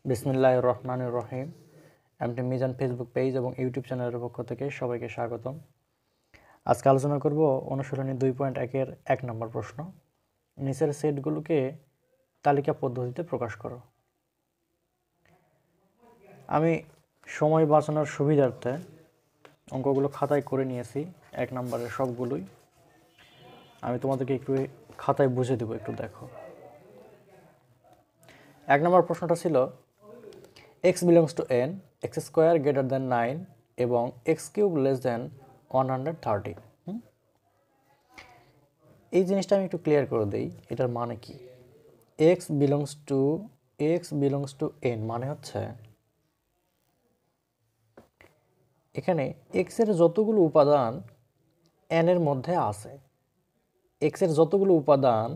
বিসমিল্লাহির রহমানির রহিম। MT Mizan Facebook page এবং ইউটিউব চ্যানেলের পক্ষ থেকে সবাইকে স্বাগতম। আজকে আলোচনা করব অনুশীলনী 2.1-এর 1 নম্বর প্রশ্ন। নিচের সেটগুলোকে তালিকা পদ্ধতিতে প্রকাশ করো। আমি সময় বাঁচানোর সুবিধার্থে অঙ্কগুলো খাতায় করে নিয়েছি, 1 নম্বরের সবগুলোই। আমি তোমাদেরকে একটু খাতায় বুঝে দেবো, একটু দেখো। 1 নম্বর প্রশ্নটা ছিল x belongs to n, x square greater than 9 এবং x cube less than 130। এই জিনিসটা আমি একটু ক্লিয়ার করে দিই, এটার মানে কি। x belongs to n মানে হচ্ছে এখানে x এর যতগুলো উপাদান n এর মধ্যে আছে, x এর যতগুলো উপাদান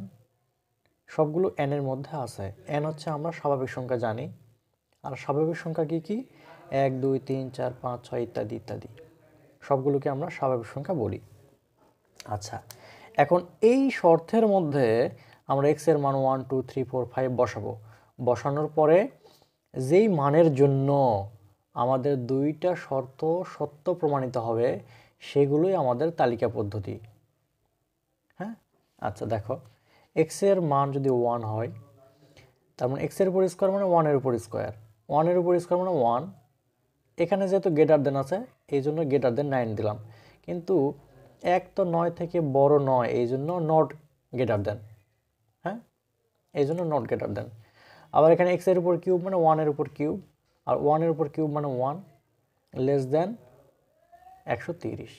সবগুলো n এর মধ্যে আছে। n হচ্ছে আমরা স্বাভাবিক সংখ্যা জানি, আর স্বাভাবিক সংখ্যা কি কি 1 2 3 4 5 6 ইত্যাদি ইত্যাদি, সবগুলোকে আমরা স্বাভাবিক সংখ্যা বলি। আচ্ছা, এখন এই শর্তের মধ্যে আমরা x এর মান 1 2 3 4 5 বসাবো। বসানোর পরে যেই মানের জন্য আমাদের দুইটা শর্ত সত্য প্রমাণিত হবে সেগুলোই আমাদের তালিকা পদ্ধতি। হ্যাঁ, আচ্ছা দেখো, x এর মান যদি 1 হয়, তার মানে x এর উপর স্কোয়ার মানে 1 এর উপর স্কোয়ার, 1 এর উপর স্কোয়ার মানে 1। এখানে যেহেতু গ্রেটার দেন আছে এই জন্য গ্রেটার দেন 9 দিলাম, কিন্তু 1 তো 9 থেকে বড় নয়, এই জন্য নট গ্রেটার দেন। হ্যাঁ, এই জন্য নট গ্রেটার দেন। আবার এখানে x এর উপর কিউব মানে 1 এর উপর কিউব, আর 1 এর উপর কিউব মানে 1 লেস দেন 130।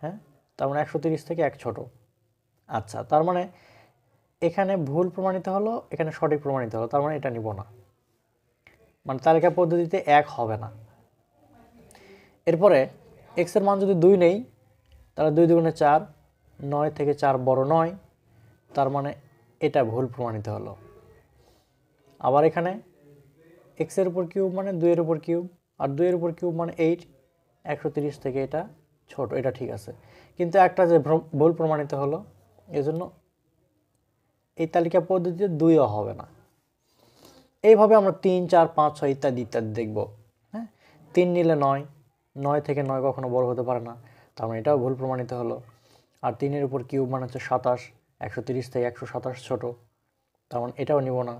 হ্যাঁ, তার মানে 130 থেকে 1 ছোট। আচ্ছা, তার মানে এখানে ভুল প্রমাণিত হলো, এখানে সঠিক প্রমাণিত হলো, তার মানে এটা নিব না, মানে তালিকা পদ্ধতিতে 1 হবে না। এরপরে x এর মান যদি 2 নেই, তাহলে 2 দুগুণে 4, 9 থেকে 4 বড় নয়, তার মানে এটা ভুল প্রমাণিত হলো। আবার এখানে x এর উপর কিউব মানে 2 এর উপর কিউব, আর 2 এর উপর কিউব মানে 8, 130 থেকে এটা ছোট, এটা ঠিক আছে। কিন্তু একটা যে ভুল প্রমাণিত হলো, এজন্য এই তালিকা পদ্ধতিতে 2ও হবে না। এইভাবে আমরা 3 4 5 6 ইত্যাদি ইত্যাদি দেখব। হ্যাঁ, 3 নিলে 9, 9 থেকে 9 কখনো বড় হতে পারে না, তার মানে এটাও ভুল প্রমাণিত হলো। আর 3 এর উপর কিউব মানে হচ্ছে 27, 130 থেকে 127 ছোট, তার মানে এটাও নিব না।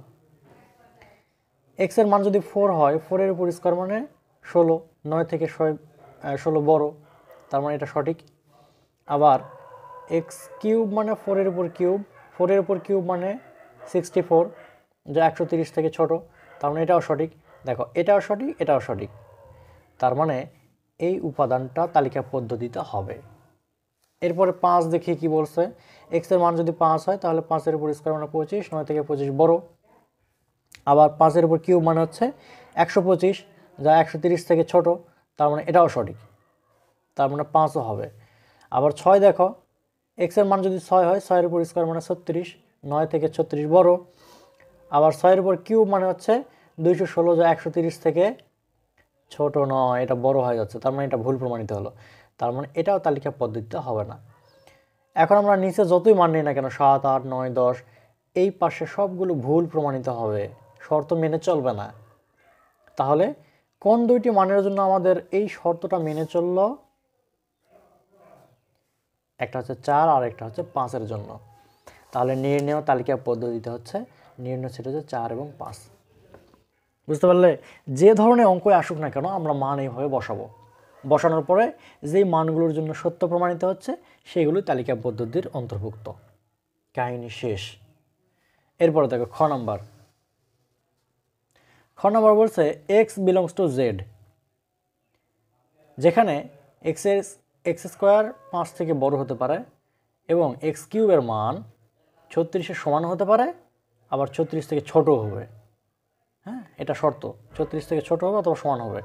x এর মান যদি 4 হয়, 4 এর উপর স্কোয়ার মানে 16, 9 থেকে 16 বড়, তার মানে এটা সঠিক। আবার x কিউব মানে 4 এর উপর কিউব, 4 এর উপর কিউব মানে 64, যা 130 থেকে ছোট, তার মানে এটাও সঠিক। দেখো, এটাও সঠিক, এটাও সঠিক, তার মানে এই উপাদানটা তালিকা পদ্ধতিতে হবে। এরপরে 5 দেখি কি বলছে। x এর মান যদি 5 হয়, তাহলে 5 এর উপর স্কোয়ার মানে 25, 9 থেকে 25 বড়। আবার 5 এর উপর কিউব মানে হচ্ছে 125, যা 130 থেকে ছোট, তার মানে এটাও সঠিক, তার মানে 5ও হবে। আবার 6 দেখো, x এর মান যদি 6 হয়, 6 এর উপর স্কোয়ার মানে 36, 9 থেকে 36 বড়। আবার 6 এর উপর কিউব মানে হচ্ছে 216, যা 130 থেকে ছোট নয়, এটা বড় হয়ে যাচ্ছে, তার মানে এটা ভুল প্রমাণিত হলো, তার মানে এটাও তালিকা পদ্ধতিতে হবে না। এখন আমরা নিচে যতই মান নিই না কেন, 7 8 9 10, এই পাশে সবগুলো ভুল প্রমাণিত হবে, শর্ত মেনে চলবে না। তাহলে কোন দুইটি মানের জন্য আমাদের এই শর্তটা মেনে চলল? একটা হচ্ছে 4 আর একটা হচ্ছে 5 এর জন্য। তাহলে নির্ণয় তালিকা পদ্ধতিতে হচ্ছে নির্ণয় সেটা হচ্ছে 4 এবং 5। বুঝতে পারলে? যে ধরনের অঙ্কই আসুক না কেন, আমরা মান এইভাবে বসাবো। বসানোর পরে যেই মানগুলোর জন্য সত্য প্রমাণিত হচ্ছে সেইগুলোই তালিকা পদ্ধতির অন্তর্ভুক্ত। কাহিনী শেষ। এরপরে দেখো খ নাম্বার বলছে x belongs to z, যেখানে x স্কোয়ার 5 থেকে বড় হতে পারে এবং x কিউবের মান 36-এর সমান হতে পারে, আবার 36 থেকে ছোট হবে। হ্যাঁ, এটা শর্ত, 36 থেকে ছোট হবে অথবা সমান হবে।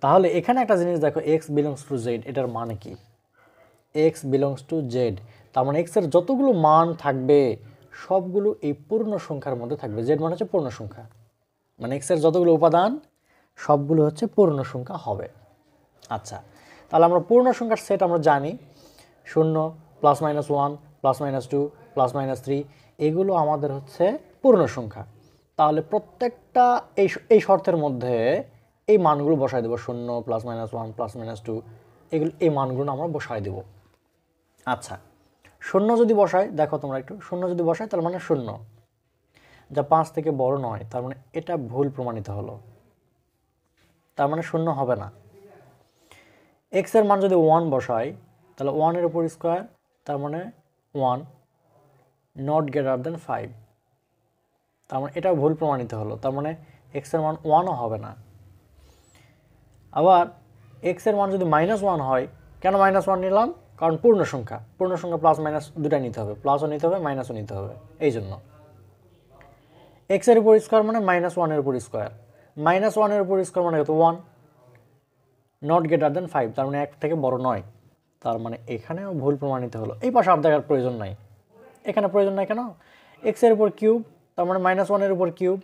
তাহলে এখানে একটা জিনিস দেখো, x belongs to z, এটার মানে কি? x belongs to z, তার মানে x এর যতগুলো মান থাকবে সবগুলো এই পূর্ণ সংখ্যার মধ্যে থাকবে। z মানে হচ্ছে পূর্ণ সংখ্যা, মানে x এর যতগুলো উপাদান সবগুলো হচ্ছে পূর্ণ সংখ্যা হবে। আচ্ছা, তাহলে আমরা পূর্ণ সংখ্যার সেট আমরা জানি, 0 +-1 +-2 +-3, এগুলো আমাদের হচ্ছে পূর্ণ সংখ্যা। তাহলে প্রত্যেকটা এই শর্তের মধ্যে এই মানগুলো বসাই দেবো, 0 +-1 +-2 এগুলো, এই মানগুলো আমরা বসাই দেব। আচ্ছা, 0 যদি বসাই, দেখো তোমরা একটু, 0 যদি বসাই তার মানে 0, যা 5 থেকে বড় নয়, তার মানে এটা ভুল প্রমাণিত হলো, তার মানে 0 হবে না। x এর মান যদি 1 বসাই, তাহলে 1 এর উপর স্কোয়ার, তার মানে 1 নট গ্রেটার দেন 5, তার মানে এটা ভুল প্রমাণিত হলো, তার মানে x এর মান 1ও হবে না। আবার x এর মান যদি -1 হয়, কেন -1 নিলাম? কারণ পূর্ণ সংখ্যা প্লাস মাইনাস দুটাই নিতে হবে, প্লাসও নিতে হবে মাইনাসও নিতে হবে, এই জন্য। x এর উপর স্কোয়ার মানে -1 এর উপর স্কোয়ার, -1 এর উপর স্কোয়ার মানে কত? 1 নট গ্রেটার দেন 5, তার মানে 1 থেকে বড় নয়, তার মানে এখানেও ভুল প্রমাণিত হলো। এই পাশে আর দেখার প্রয়োজন নাই, এখানে প্রয়োজন নাই কেন? x এর উপর কিউব, তার মানে -1 এর উপর কিউব,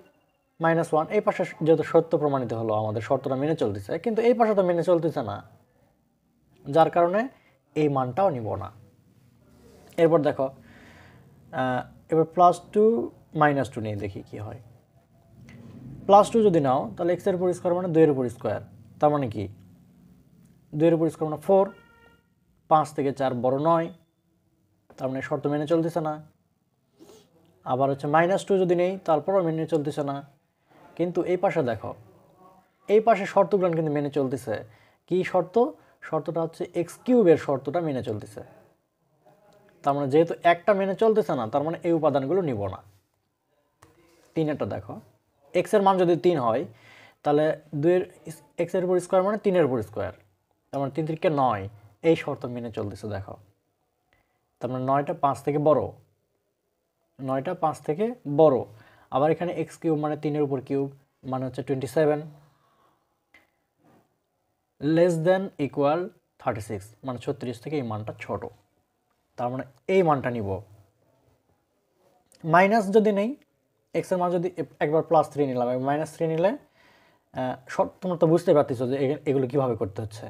-1, এই পাশে যেহেতু সত্য প্রমাণিত হলো, আমাদের শর্তটা মেনে চলতেছে, কিন্তু এই পাশে তো মেনে চলতেছে না, যার কারণে এই মানটাও নিব না। এরপর দেখো, এবার +2 -2 নিয়ে দেখি কি হয়। +2 যদি নাও, তাহলে x এর উপর স্কোয়ার মানে 2 এর উপর স্কোয়ার, তার মানে কি 2 এর উপর স্কোয়ার মানে 4, 5 থেকে 4 বড় নয়, তার মানে শর্ত মেনে চলতেছে না। আবার হচ্ছে -2 যদি নেই, তারপরও মেনে চলতেছে না। কিন্তু এই পাশে দেখো, এই পাশে শর্তগুলো কিন্তু মেনে চলতেছে। কি শর্ত? শর্তটা হচ্ছে x³ এর শর্তটা মেনে চলতেছে। তার মানে যেহেতু একটা মেনে চলতেছে না, তার মানে এই উপাদানগুলো নিব না। 3 দেখো, x এর মান যদি 3 হয়, তাহলে 2 এর x এর উপর স্কোয়ার মানে 3 এর উপর স্কোয়ার, তার মানে 3 3 9, এই শর্ত মেনে চলতেছে। দেখো, তার মানে 9টা 5 থেকে বড়, 9টা 5 থেকে বড়। আবার এখানে x³ মানে 3 এর উপর কিউব মানে হচ্ছে 27, লেস দেন ইকুয়াল 36, মানে 36 থেকে এই মানটা ছোট, তার মানে এই মানটা নিব। মাইনাস যদি নেই, x এর মান যদি একবার +3 নিলাম, -3 নিলে তোমরা তো বুঝতে পারতেছো যে এগুলো কিভাবে করতে হচ্ছে।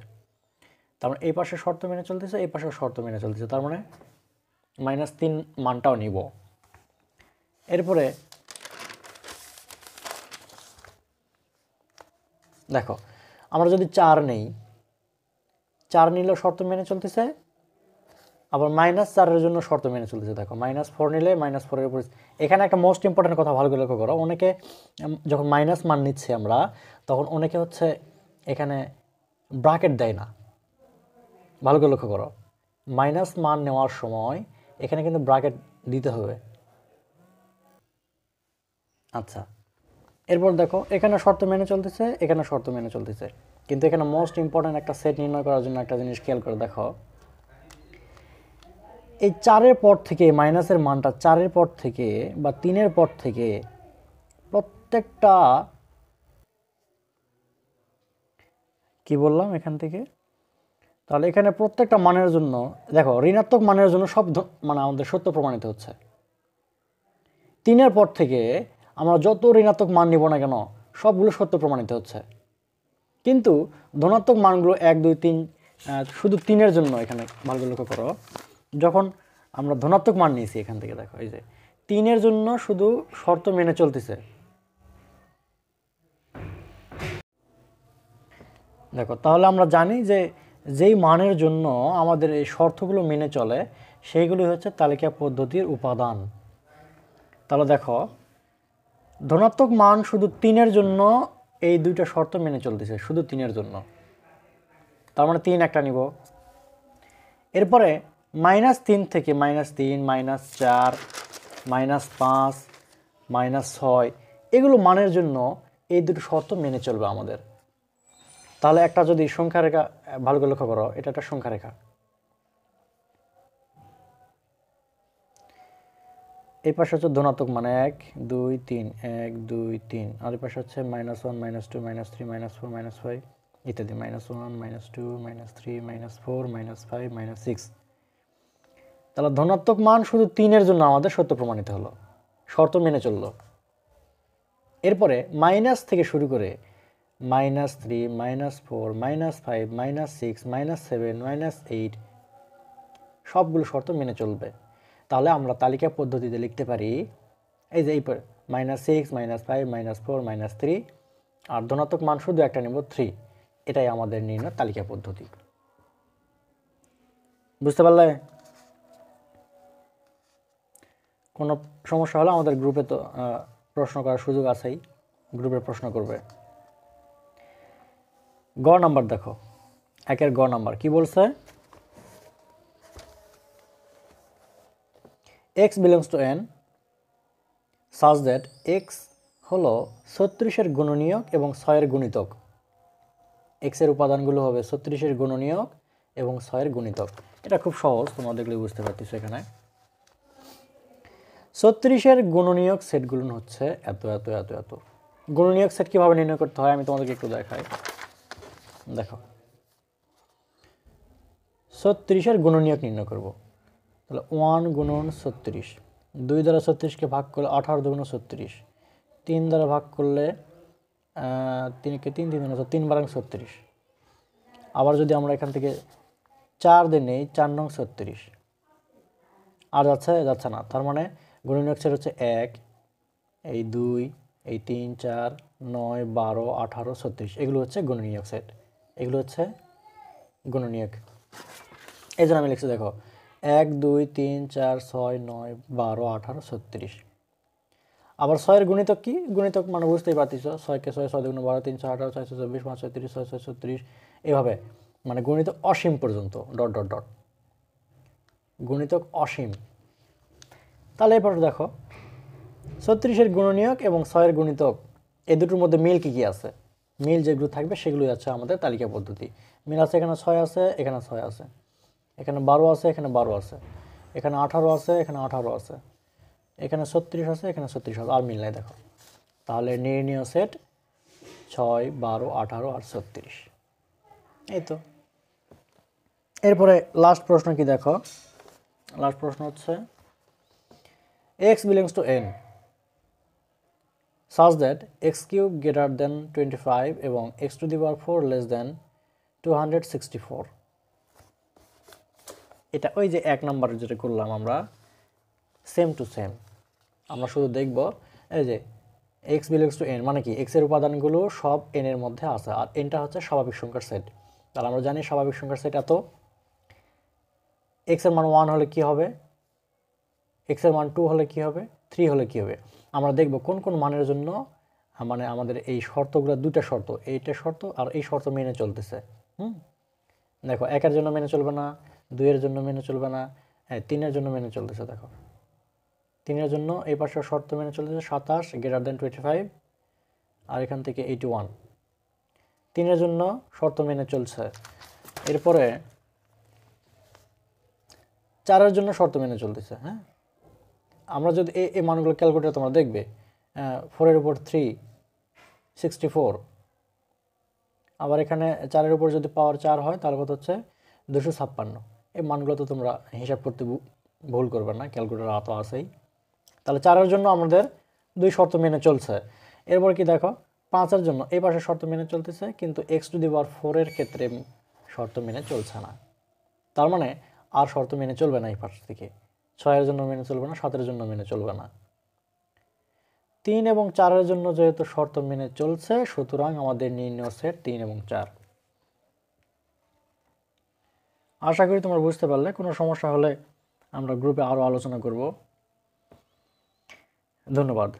তার মানে এই পাশে শর্ত মেনে চলতেছে, এই পাশে শর্ত মেনে চলতেছে, তার মানে -3 মানটাও নিব। এরপরে দেখো, আমরা যদি 4 নেই, 4 নিলেও শর্ত মেনে চলতেছে, আবার -4 এর জন্য শর্ত মেনে চলতেছে। দেখো, -4 নিলে -4 এর উপর, এখানে একটা মোস্ট ইম্পর্টেন্ট কথা ভালো করে লক্ষ্য করো। অনেকে যখন মাইনাস মান নিচ্ছে আমরা, তখন অনেকে হচ্ছে এখানে ব্র্যাকেট দেয় না। ভালো করে লক্ষ্য করো, মাইনাস মান নেওয়ার সময় এখানে কিন্তু ব্র্যাকেট দিতে হবে। আচ্ছা, এরপর দেখো, এখানে শর্ত মেনে চলতেছে, এখানে শর্ত মেনে চলতেছে, কিন্তু এখানে মোস্ট ইম্পর্টেন্ট একটা সেট নির্ণয় করার জন্য একটা জিনিস খেয়াল করে দেখো, এই 4-এর পর থেকে মাইনাসের মানটা 4-এর পর থেকে বা 3-এর পর থেকে প্রত্যেকটা, কি বললাম এখান থেকে, তাহলে এখানে প্রত্যেকটা মানের জন্য দেখো, ঋণাত্মক মানের জন্য সব মানে আমাদের সত্য প্রমাণিত হচ্ছে। 3-এর পর থেকে আমরা যত ঋণাত্মক মান নিব না কেন, সবগুলো সত্য প্রমাণিত হচ্ছে। কিন্তু ধনাত্মক মানগুলো 1 2 3, শুধু 3-এর জন্য, এখানে ভালো করে লক্ষ্য করো, যখন আমরা ধনাত্মক মান নিয়েছি এখান থেকে, দেখো এই যে 3-এর জন্য শুধু শর্ত মেনে চলতেছে। দেখো, তাহলে আমরা জানি যে যেই মানের জন্য আমাদের এই শর্তগুলো মেনে চলে, সেইগুলি হচ্ছে তালিকা পদ্ধতির উপাদান। তাহলে দেখো, ধনাত্মক মান শুধু 3-এর জন্য এই দুইটা শর্ত মেনে চলতেছে, শুধু 3-এর জন্য, তার মানে 3 একটা নিব। এরপরে -3 থেকে -3, -4, -5, -6, এগুলো মানের জন্য এই দুটো শর্ত মেনে চলবে আমাদের। তাহলে একটা যদি সংখ্যা রেখা, ভালো করে লক্ষ্য করো, এটা একটা সংখ্যা রেখা, এই পাশে হচ্ছে ধনাত্মক মান 1 2 3, 1 2 3, আর এই পাশে হচ্ছে -1 -2 -3 -4 -5 ইত্যাদি, -1 -2 -3 -4 -5 -6। তাহলে ধনাত্মক মান শুধু 3-এর জন্য আমাদের সত্য প্রমাণিত হলো, শর্ত মেনে চললো। এরপরে মাইনাস থেকে শুরু করে -3 -4 -5 -6 -7 -8 সবগুলো শর্ত মেনে চলবে। তাহলে আমরা তালিকা পদ্ধতিতে লিখতে পারি, এই যে -6 -5 -4 -3, আর ধনাত্মক মান শুধু একটা নেব 3। এটাই আমাদের নির্ণয় তালিকা পদ্ধতি। বুঝতে পারলে? কোনো সমস্যা হলে আমাদের গ্রুপে তো প্রশ্ন করার সুযোগ আছেই, গ্রুপে প্রশ্ন করবে। গ নাম্বার দেখো, একের গ নাম্বার কি বলছে? x belongs to n such that x হলো 36-এর গুণনীয়ক এবং 6-এর গুণিতক। x এর উপাদানগুলো হবে 36-এর গুণনীয়ক এবং 6-এর গুণিতক। এটা খুব সহজ, তোমরা দেখলে বুঝতে পারতেছো। এখানে 36-এর গুণনীয়ক সেটগুলো হচ্ছে এত এত এত এত। গুণনীয়ক সেট কিভাবে নির্ণয় করতে হয় আমি তোমাদেরকে একটু দেখাই। দেখো, 36-এর গুণনীয়ক নির্ণয় করব। তাহলে 1 গুণন 36, 2 দ্বারা 36কে ভাগ করলে 18 2 36, 3 দ্বারা ভাগ করলে 3কে 3 3 3 বারাং 36। আবার যদি আমরা এখান থেকে 4 দিয়ে নেই, 4 নং 36, আর যাচ্ছে না। তার মানে গুণনীয়ক সেট হচ্ছে 1, এই 2, এই 3 4 9 12 18 36, এগুলো হচ্ছে গুণনীয়ক সেট, এগুলো হচ্ছে গুণনীয়ক। এই জন্য আমি লিখছি, দেখো 1 2 3 4 6 9 12 18 36। আবার 6-এর গুণিতক কি? গুণিতক মানে বুঝতেই পারতেছ, 6কে 6 6 2 12 3 6 18 6 6 24 5 36 6 6 36, এভাবে মানে গুণিতক অসীম পর্যন্ত, ডট ডট ডট, গুণিতক অসীম। তাহলে এরপর দেখো 36-এর গুণনীয়ক এবং 6-এর গুণিতক, এই দুটোর মধ্যে মিল কি কি আছে? মিল যেগুলো থাকবে সেগুলোই আছে আমাদের তালিকা পদ্ধতি। মিল আছে, এখানে 6 আছে, এখানে 6 আছে, এখানে 12 আছে, এখানে 12 আছে, এখানে 18 আছে, এখানে 18 আছে, এখানে 36 আছে, এখানে 36 আছে, আর মিল নাই। দেখো, তাহলে নির্ণীয় সেট 6 12 18 আর 36। এই তো। এরপরে লাস্ট প্রশ্ন কি দেখো, লাস্ট প্রশ্ন হচ্ছে x belongs to n such that x cube greater than 25 এবং x to the power 4 less than 264। এটা ওই যে এক নম্বরে যেটা করলাম আমরা, সেম টু সেম। আমরা শুধু দেখব এই যে x belongs to n মানে কি, x এর উপাদানগুলো সব n এর মধ্যে আছে, আর nটা হচ্ছে স্বাভাবিক সংখ্যার সেট। তাহলে আমরা জানি স্বাভাবিক সংখ্যার সেট এত। x এর মান 1 হলে কি হবে, x এর মান 2 হলে কি হবে, 3 হলে কি হবে। আমরা দেখব কোন কোন মানের জন্য মানে আমাদের এই শর্তগুলো, দুটো শর্ত, এইটা শর্ত আর এই শর্ত মেনে চলতেছে। দেখো 1 এর জন্য মেনে চলবে না, 2 এর জন্য মেনে চলবে না, 3 এর জন্য মেনে চলতেছে। দেখো 3 এর জন্য এই পাশে শর্ত মেনে চলতেছে 27 greater than 25, আর এখান থেকে 81। 3 এর জন্য শর্ত মেনে চলছে। এরপরে 4 এর জন্য শর্ত মেনে চলতেছে। হ্যাঁ, আমরা যদি এই মানগুলো ক্যালকুলেটর তোমরা দেখবে, 4 এর উপর 3 64, আবার এখানে 4 এর উপর যদি পাওয়ার 4 হয় তাহলে কত হচ্ছে 256। এই মানগুলো তো তোমরা হিসাব করতে ভুল করবে না, ক্যালকুলেটর তো আছেই। তাহলে 4 এর জন্য আমাদের 2 শর্ত মেনে চলছে। এরপর কি দেখো 5 এর জন্য এই পাশে শর্ত মেনে চলতেছে, কিন্তু x টু দি পাওয়ার 4 এর ক্ষেত্রে শর্ত মেনে চলছে না। তার মানে আর শর্ত মেনে চলবে না এই পাশ থেকে। 6 এর জন্য মেনে চলবে না, 7 এর জন্য মেনে চলবে না। 3 এবং 4 এর জন্য যেহেতু শর্ত মেনে চলছে, সুতরাং আমাদের নির্ণয় সেট 3 এবং 4। আশা করি তোমরা বুঝতে পারলে। কোনো সমস্যা হলে আমরা গ্রুপে আরও আলোচনা করব। ধন্যবাদ।